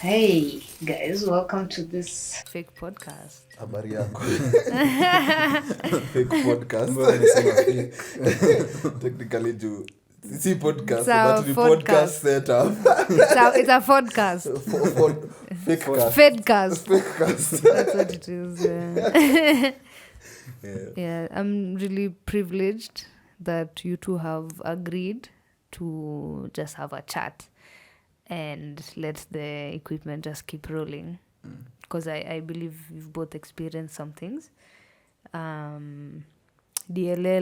Hey guys, welcome to this fake podcast. Habari yako. Fake podcast. Technically juu si podcast but ni podcast setup. It's a podcast. Fakecast. Fedcast. Fakecast. That's what it is. Yeah, I'm really privileged that you two have agreed to just have a chat and let the equipment just keep rolling. Because I believe you've both experienced some things. DLL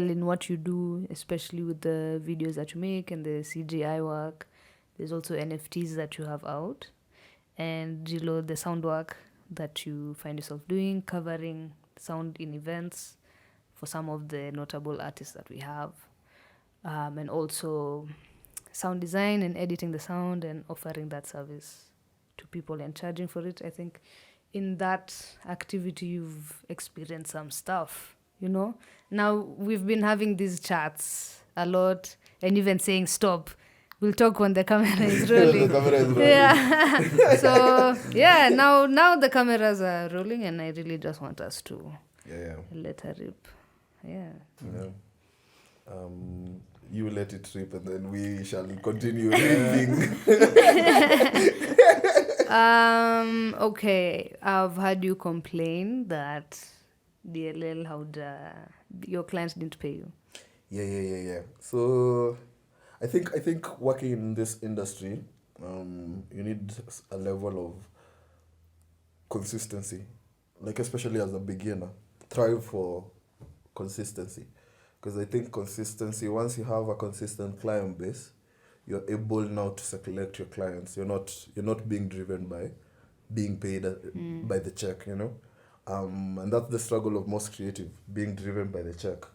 in what you do, especially with the videos that you make and the CGI work. There's also NFTs that you have out. And Gilo, the sound work that you find yourself doing, covering sound in events for some of the notable artists that we have. And also sound design and editing the sound and offering that service to people and charging for it. I think in that activity you've experienced some stuff, you know. Now we've been having these chats a lot and even saying stop, we'll talk when the camera is rolling. The camera is rolling. Yeah. So yeah, now the cameras are rolling and I really just want us to let her rip. Yeah. You let it rip and then we shall continue ripping. Okay, I've heard you complain that DLL, your clients didn't pay you. Yeah. So I think working in this industry, you need a level of consistency. Like especially as a beginner, thrive for consistency. Because I think consistency, once you have a consistent client base, you're able now to select your clients. You're not being driven by being paid by the check, you know. And that's the struggle of most creative, being driven by the check.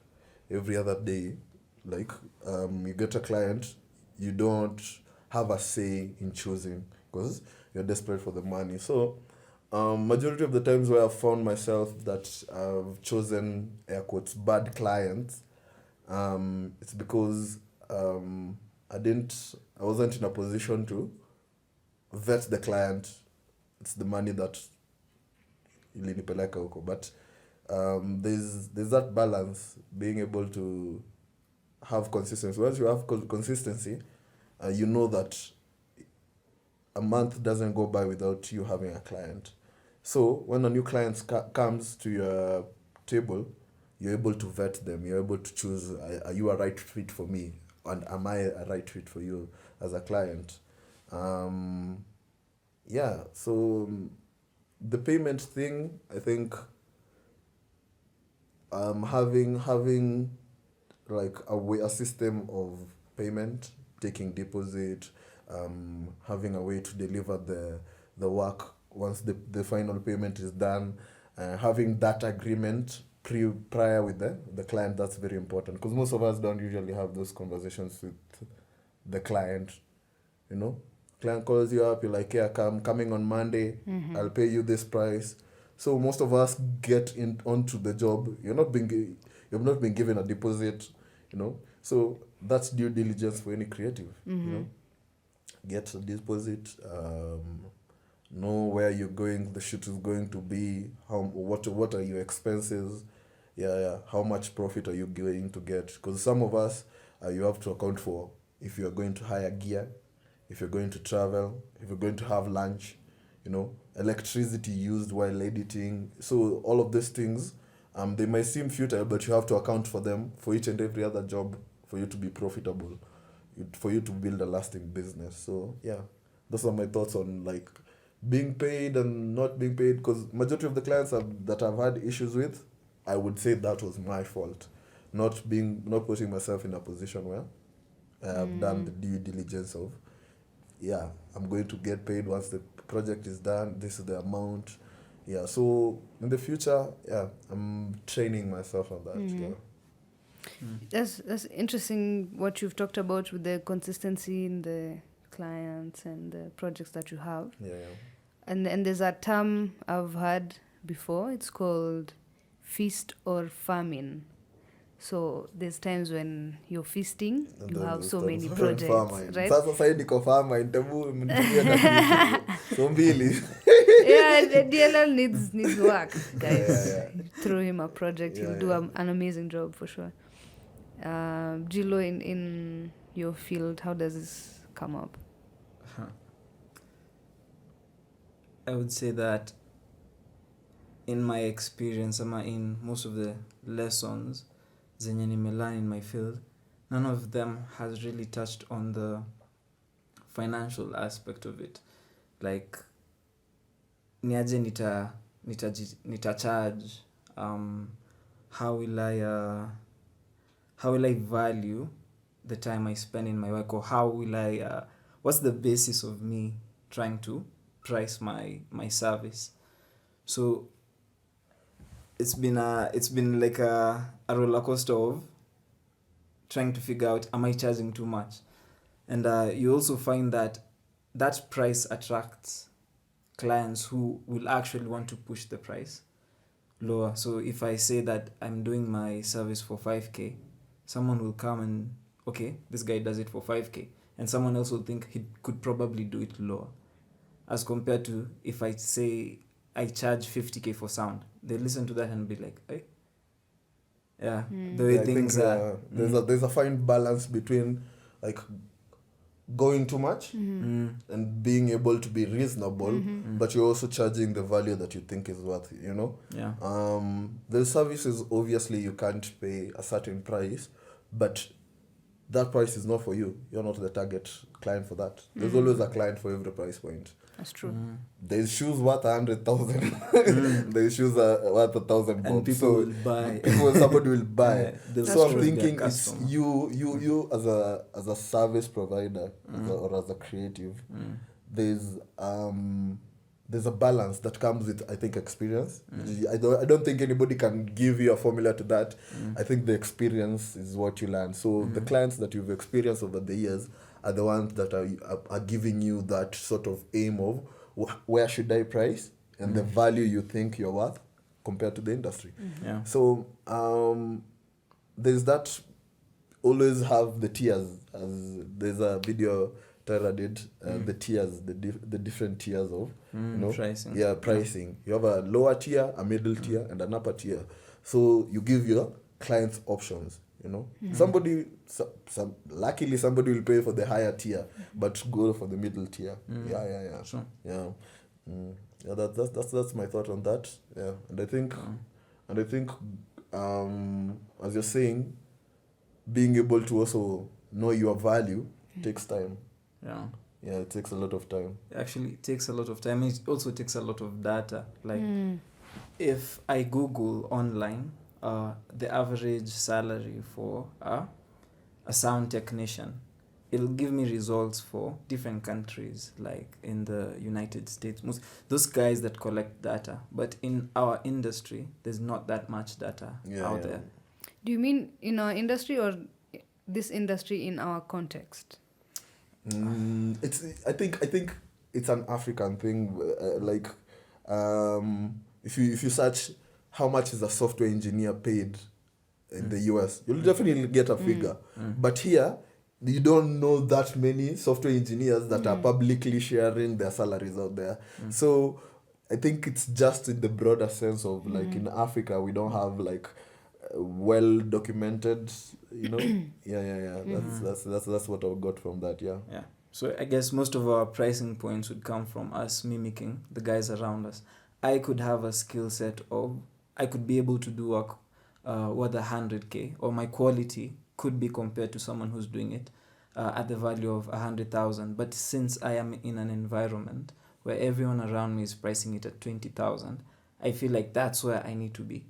Every other day, like you get a client, you don't have a say in choosing because you're desperate for the money. So majority of the times where I've found myself that I've chosen air quotes bad clients, it's because I wasn't in a position to vet the client. It's the money that ilinipeleka huko, but there's that balance, being able to have consistency. Once you have consistency, you know that a month doesn't go by without you having a client. So when a new client comes to your table, you're able to vet them. You're able to choose, are you a right fit for me? And am I a right fit for you as a client? So the payment thing, I think having like a system of payment, taking deposit, having a way to deliver the work once the final payment is done, having that agreement prior with the client, that's very important because most of us don't usually have those conversations with the client, you know. Client calls you up, you're like, yeah, I'm coming on Monday, I'll pay you this price. So most of us get onto the job. You've not been given a deposit, you know. So that's due diligence for any creative, you know. Get a deposit, know where you're going, the shoot is going to be, what are your expenses, how much profit are you going to get? Because some of us, you have to account for if you're going to hire gear, if you're going to travel, if you're going to have lunch, you know, electricity used while editing. So all of these things, they might seem futile, but you have to account for them for each and every other job for you to be profitable, for you to build a lasting business. So yeah, those are my thoughts on like being paid and not being paid, because majority of the clients that I've had issues with, I would say that was my fault. Not putting myself in a position where I've done the due diligence of, I'm going to get paid once the project is done, this is the amount. So in the future, I'm training myself on that. That's interesting what you've talked about with the consistency in the clients and the projects that you have. And there's a term I've heard before. It's called feast or famine. So there's times when you're feasting, you have so many projects, right? Sasa niko farmer, interview mnitumie So mbili. Yeah, the DLL needs work, guys. Yeah. Throw him a project, he'll do an amazing job for sure. Gilo, in your field, how does this come up? I would say that in my experience, in most of the lessons zenye nimelearn in my field, none of them has really touched on the financial aspect of it. Like, niaje nita charge, how will I value the time I spend in my work, or how will I what's the basis of me trying to price my service. So it's been like a roller coaster of trying to figure out, am I charging too much? And you also find that price attracts clients who will actually want to push the price lower. So if I say that I'm doing my service for 5k, someone will come and, okay, this guy does it for 5k, and someone else will think he could probably do it lower, as compared to if I say I charge 50k for sound. They listen to that and be like, hey, yeah, the way things are. There's a fine balance between like going too much and being able to be reasonable, but you're also charging the value that you think is worth, Yeah. The services, obviously you can't pay a certain price, but that price is not for you. You're not the target client for that. There's always a client for every price point. That's true. There's shoes worth 100,000. There's shoes worth 1,000 bob. And people will buy. Somebody will buy. Yeah, So I'm thinking it's you as a service provider or as a creative. There's a balance that comes with, I think, experience. I don't think anybody can give you a formula to that. I think the experience is what you learn. So the clients that you've experienced over the years are the ones that are giving you that sort of aim of where should I price and the value you think you're worth compared to the industry. Yeah. So there's that. Always have the tiers. As there's a video Tyra did, the tiers, the different tiers of pricing. Yeah, pricing. You have a lower tier, a middle tier, and an upper tier. So you give your clients options. Somebody, luckily somebody will pay for the higher tier, but go for the middle tier. Yeah. Sure. Yeah. Yeah, that's my thought on that. Yeah, and I think, as you're saying, being able to also know your value takes time. Yeah. Yeah, it takes a lot of time. Actually, it takes a lot of time. It also takes a lot of data. Like, if I Google online, the average salary for a sound technician, it'll give me results for different countries, like in the United States. Those guys that collect data. But in our industry, there's not that much data out there. Do you mean in our industry or this industry in our context? I think it's an African thing. If you search how much is a software engineer paid in the US, you'll definitely get a figure. But here, you don't know that many software engineers that are publicly sharing their salaries out there. So I think it's just in the broader sense of like in Africa, we don't have like well documented, yeah. That's what I got from that. Yeah. So I guess most of our pricing points would come from us mimicking the guys around us. I could have a skill set of, I could be able to do work worth 100k, or my quality could be compared to someone who's doing it at the value of 100,000. But since I am in an environment where everyone around me is pricing it at 20,000, I feel like that's where I need to be,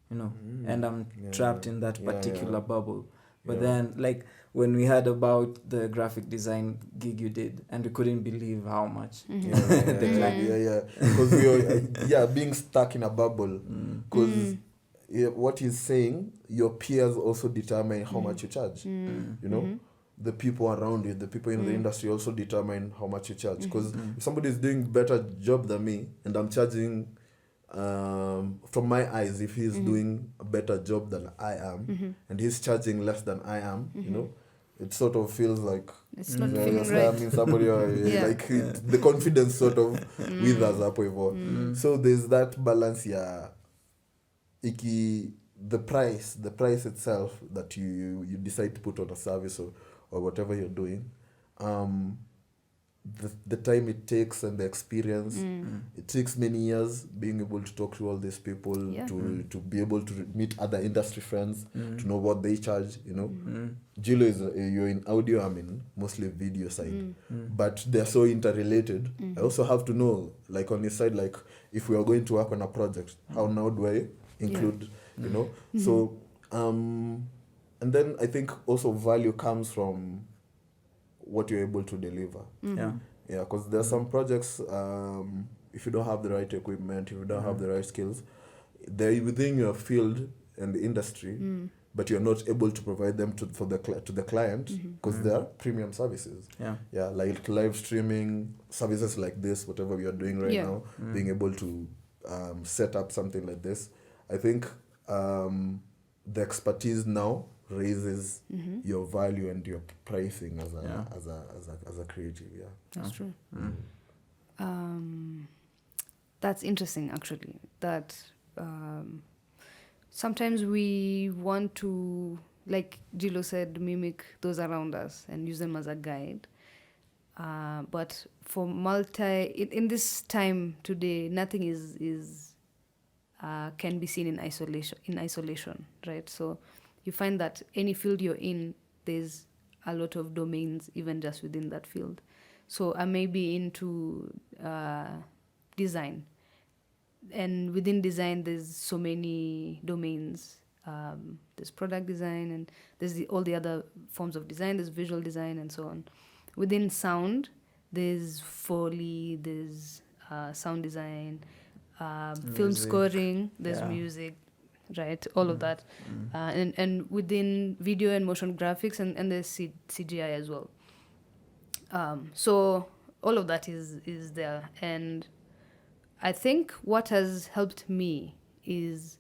and I'm trapped in that particular bubble. But then, like, when we heard about the graphic design gig you did, and we couldn't believe how much. Because you're being stuck in a bubble. Because what he's saying, your peers also determine how much you charge. The people around you, the people in the industry also determine how much you charge. Because if somebody is doing better job than me, and I'm charging, from my eyes, if he's doing a better job than I am, and he's charging less than I am, it sort of feels like It's not you're feeling right. slamming somebody or Yeah. like the confidence sort of withers hapo hivyo. So there's that balance the price itself that you decide to put on a service or whatever you're doing, the time it takes and the experience. It takes many years being able to talk to all these people, Yeah. to be able to meet other industry friends, to know what they charge, Gilo is you're in audio, I'm in mostly video side, but they're so interrelated. I also have to know, like on this side, like if we are going to work on a project, how now do I include, so and then I think also value comes from what you're able to deliver. Yeah. Yeah, because there are some projects, if you don't have the right equipment, if you don't have the right skills, they're within your field and the industry, but you're not able to provide them to the client because they're premium services. Yeah. Like live streaming services like this, whatever we are doing right now, being able to set up something like this. I think the expertise now raises your value and your pricing as a creative. Yeah, That's true. That's interesting, actually. That sometimes we want to, like Gilo said, mimic those around us and use them as a guide. But for in this time today, nothing is can be seen in isolation, right? So you find that any field you're in, there's a lot of domains even just within that field. So I may be into design, and within design there's so many domains. There's product design, and there's all the other forms of design. There's visual design and so on. Within sound, there's Foley, there's sound design, film scoring, there's music, right? All of that. And within video and motion graphics, and there's CGI as well. So all of that is there. And I think what has helped me is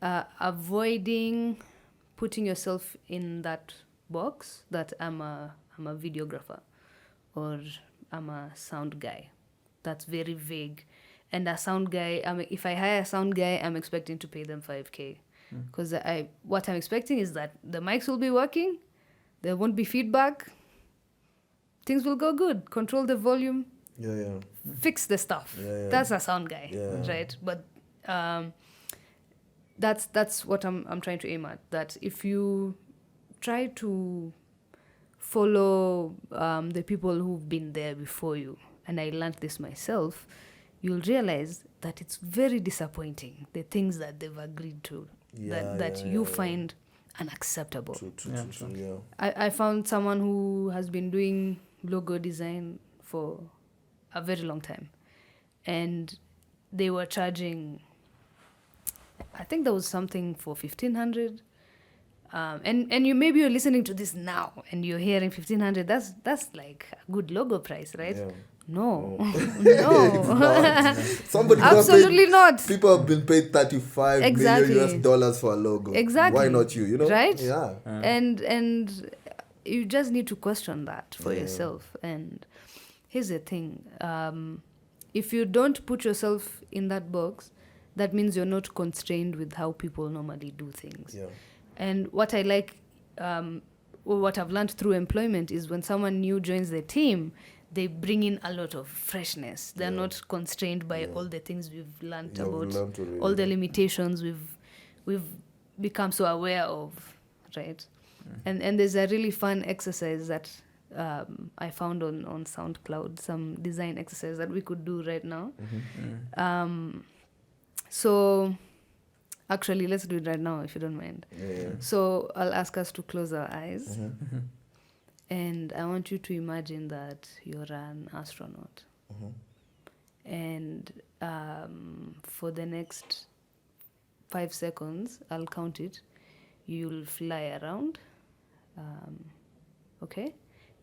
avoiding putting yourself in that box that I'm a videographer or I'm a sound guy. That's very vague. And a sound guy, if I hire a sound guy, I'm expecting to pay them $5,000. Because what I'm expecting is that the mics will be working, there won't be feedback, things will go good, control the volume, fix the stuff. That's a sound guy, right? But that's what I'm trying to aim at. That if you try to follow the people who've been there before you, and I learned this myself, you'll realize that it's very disappointing, the things that they've agreed to, that you find unacceptable. True. I found someone who has been doing logo design for a very long time, and they were charging, I think there was something for $1,500. And you're listening to this now and you're hearing $1,500. That's like a good logo price, right? Yeah. No. Somebody Absolutely not. People have been paid $35 million US for a logo. Exactly. Why not you? Right? Yeah. And you just need to question that for yourself. And here's the thing: if you don't put yourself in that box, that means you're not constrained with how people normally do things. Yeah. And what I like, what I've learned through employment is when someone new joins the team, they bring in a lot of freshness. They're not constrained by all the things we've learned about, all the limitations we've become so aware of, right? And there's a really fun exercise that I found on SoundCloud, some design exercise that we could do right now. So actually, let's do it right now if you don't mind. So I'll ask us to close our eyes. And I want you to imagine that you're an astronaut. And for the next 5 seconds, I'll count it. You'll fly around. Okay?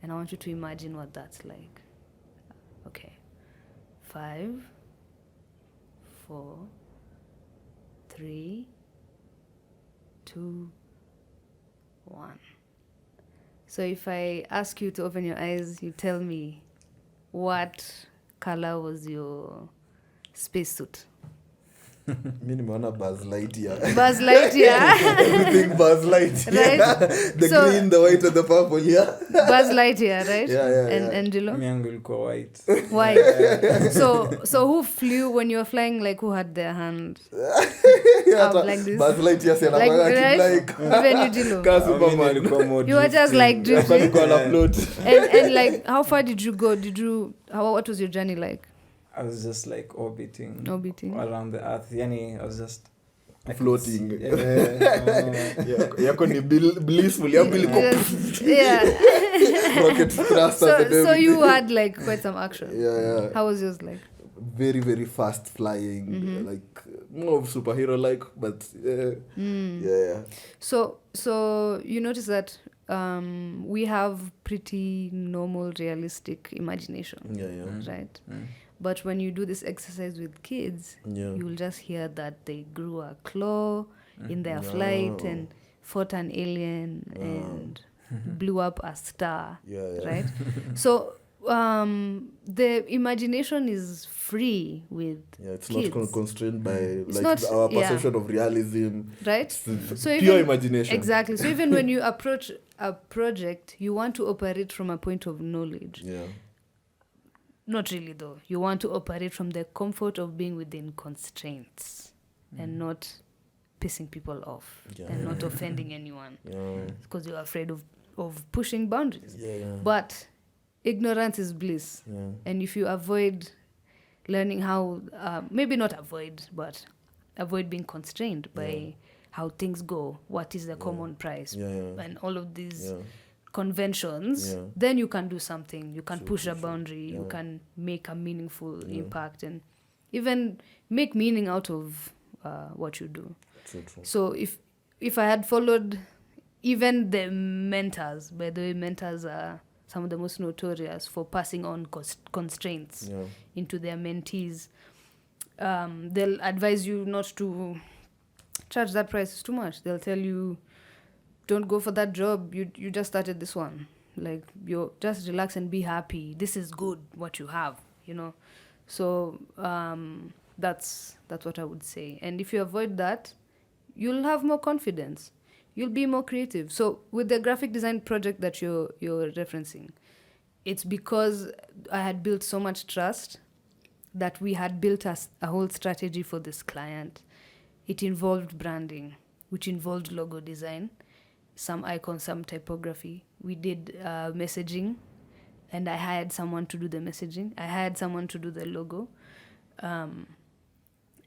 And I want you to imagine what that's like. Okay. 5, 4, 3, 2, 1. So if I ask you to open your eyes, you tell me what color was your spacesuit? Mi nimeona Buzz Lightyear. Buzz Lightyear. Everything Buzz Lightyear. Right. The So- green, the white, and the purple, yeah. Buzz Lightyear, right? Yeah. And Angelo? Mi yangu ilikuwa white. Why? So who flew when you were flying? Like who had their hand Yeah, up like this? Buzz Lightyear si Like, anakuanga right? like Even you, Jilo. ka Mi Superman. nilikuwa more You were just like drifting. drifting. Alikuwa na float. And like, how far did you go? What was your journey like? I was just like orbiting around the earth. Yani, I was just Floating. Yeah. Yako ni blissful. Yangu ilikuwa Yeah. rocket thrusters and So you everything. had like quite some action. Yeah. How was yours like? Very, very fast flying. Like, more of superhero-like, but yeah. So you notice that we have pretty normal, realistic imagination, Yeah. right? But when you do this exercise with kids, Yeah. you'll just hear that they grew a claw in their flight No. and fought an alien and blew up a star, Yeah. right? So the imagination is free with Yeah, it's kids, not constrained by It's like not- our yeah. perception of realism. right? It's So pure even- imagination. Exactly. So even when you approach a project, you want to operate from a point of knowledge. Yeah. Not really, though. You want to operate from the comfort of being within constraints and not pissing people off and not offending anyone Yeah. because you're afraid of pushing boundaries. Yeah. But ignorance is bliss. Yeah. And if you avoid learning how, maybe not avoid, but avoid being constrained by how things go, what is the common price, Yeah. and all of these Yeah. conventions, Yeah. then you can do something. You can push a Sure. boundary. You Yeah. can make a meaningful impact and even make meaning out of what you do. True. So if I had followed even the mentors, by the way, mentors are some of the most notorious for passing on constraints Yeah. into their mentees. They'll advise you not to charge that price, it's too much. They'll tell you, don't go for that job, you just started this one, like, you just relax and be happy, this is good what you have, so that's what I would say. And if you avoid that, you'll have more confidence, you'll be more creative. So with the graphic design project that you're referencing, it's because I had built so much trust that we had built a whole strategy for this client. It involved branding, which involved logo design, some icons, some typography. We did messaging, and I hired someone to do the messaging. I hired someone to do the logo.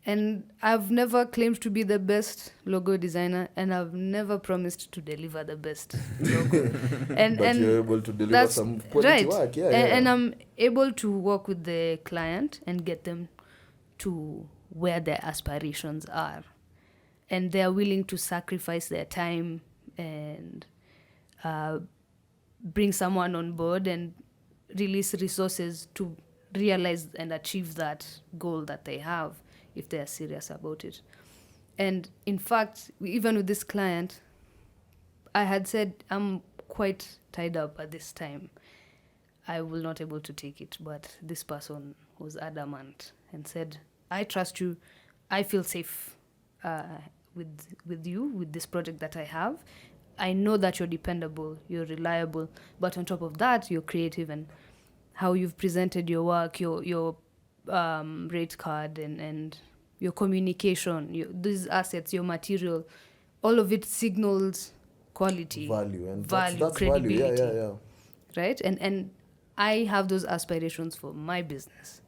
And I've never claimed to be the best logo designer, and I've never promised to deliver the best logo. But you're able to deliver that's some quality right. work. Yeah. And I'm able to work with the client and get them to where their aspirations are. And they're willing to sacrifice their time and bring someone on board and release resources to realize and achieve that goal that they have if they're serious about it. And in fact, even with this client, I had said, I'm quite tied up at this time. I will not able to take it. But this person was adamant and said, I trust you. I feel safe with you, with this project that I have. I know that you're dependable, you're reliable, but on top of that, you're creative, and how you've presented your work, your rate card and your communication, these assets, your material, all of it signals quality, Value. And value, that's credibility. value. Yeah. Right? And I have those aspirations for my business.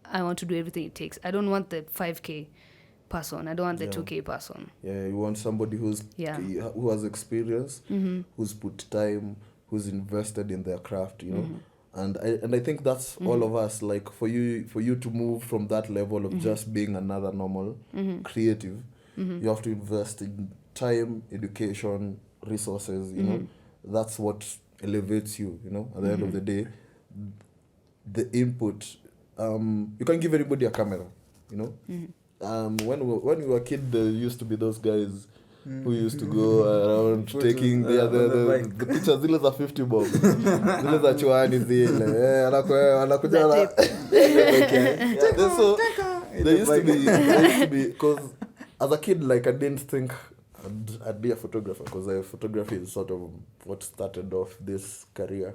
I want to do everything it takes. I don't want the 5K person. I don't want the 2K person. Yeah, you want somebody who has experience, who's put time, who's invested in their craft, And I think that's all of us. Like for you to move from that level of just being another normal creative, you have to invest in time, education, resources. That's what elevates you. At the end of the day, the input. You can give anybody a camera. When we were a kid, there used to be those guys who used to go around Photos, taking on the the bike. pictures zile za 50 bob zile za chwani zile anakuja Za na tape. yeah, so there used to be because as a kid, like, I didn't think I'd be a photographer, because photography is sort of what started off this career.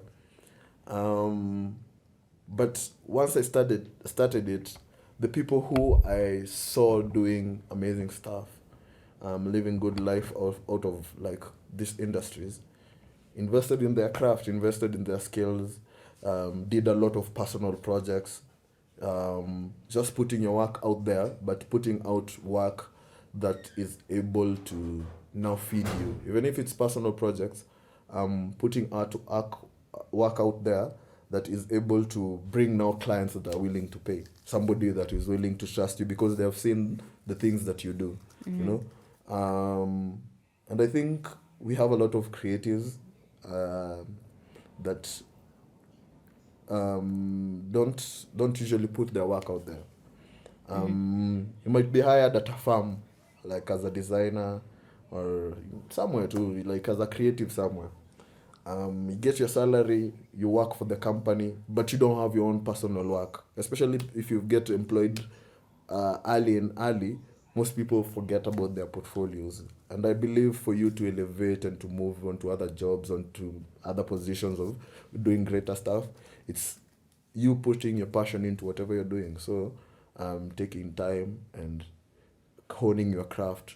But once I started it, the people who I saw doing amazing stuff, living good life out of like these industries, invested in their craft, invested in their skills, did a lot of personal projects, just putting your work out there, but putting out work that is able to now feed you, even if it's personal projects, putting work out there that is able to bring now clients that are willing to pay, somebody that is willing to trust you because they have seen the things that you do, you know. And I think we have a lot of creatives that don't usually put their work out there. You might be hired at a firm, like as a designer, or somewhere too, like as a creative somewhere. You get your salary, you work for the company, but you don't have your own personal work. Especially if you get employed early, most people forget about their portfolios. And I believe for you to elevate and to move on to other jobs, on to other positions of doing greater stuff, it's you putting your passion into whatever you're doing. So taking time and honing your craft,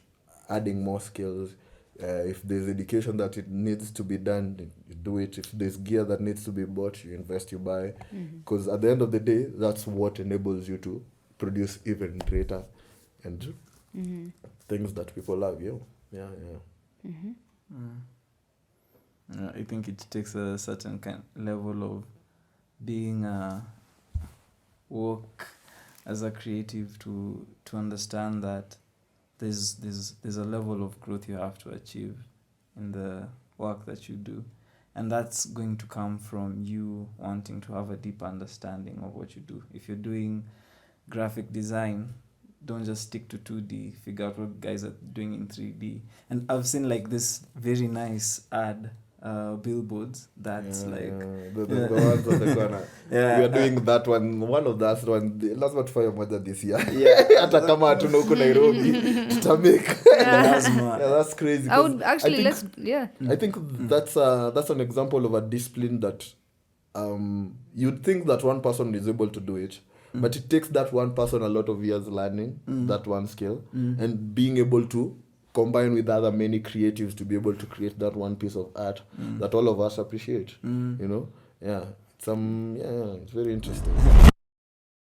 adding more skills. If there's education that it needs to be done, you do it. If there's gear that needs to be bought, you invest, you buy. Because at the end of the day, that's what enables you to produce even greater and things that people love. Yeah. I think it takes a certain level of being work as a creative to understand that there's a level of growth you have to achieve in the work that you do, and that's going to come from you wanting to have a deep understanding of what you do. If you're doing graphic design, don't just stick to 2D, figure out what guys are doing in 3D. And I've seen like this very nice ad, billboards that's the yeah. ones on the corner. Yeah, We are doing that one of that one. Lazima tufanye moja this year. Yeah. Hata kama hatuna huko Nairobi, tutamake. Lazima. Yeah, that's crazy. I would actually I think that's an example of a discipline that you'd think that one person is able to do it, but it takes that one person a lot of years learning that one skill and being able to combine with other many creatives to be able to create that one piece of art that all of us appreciate. You know, it's very interesting.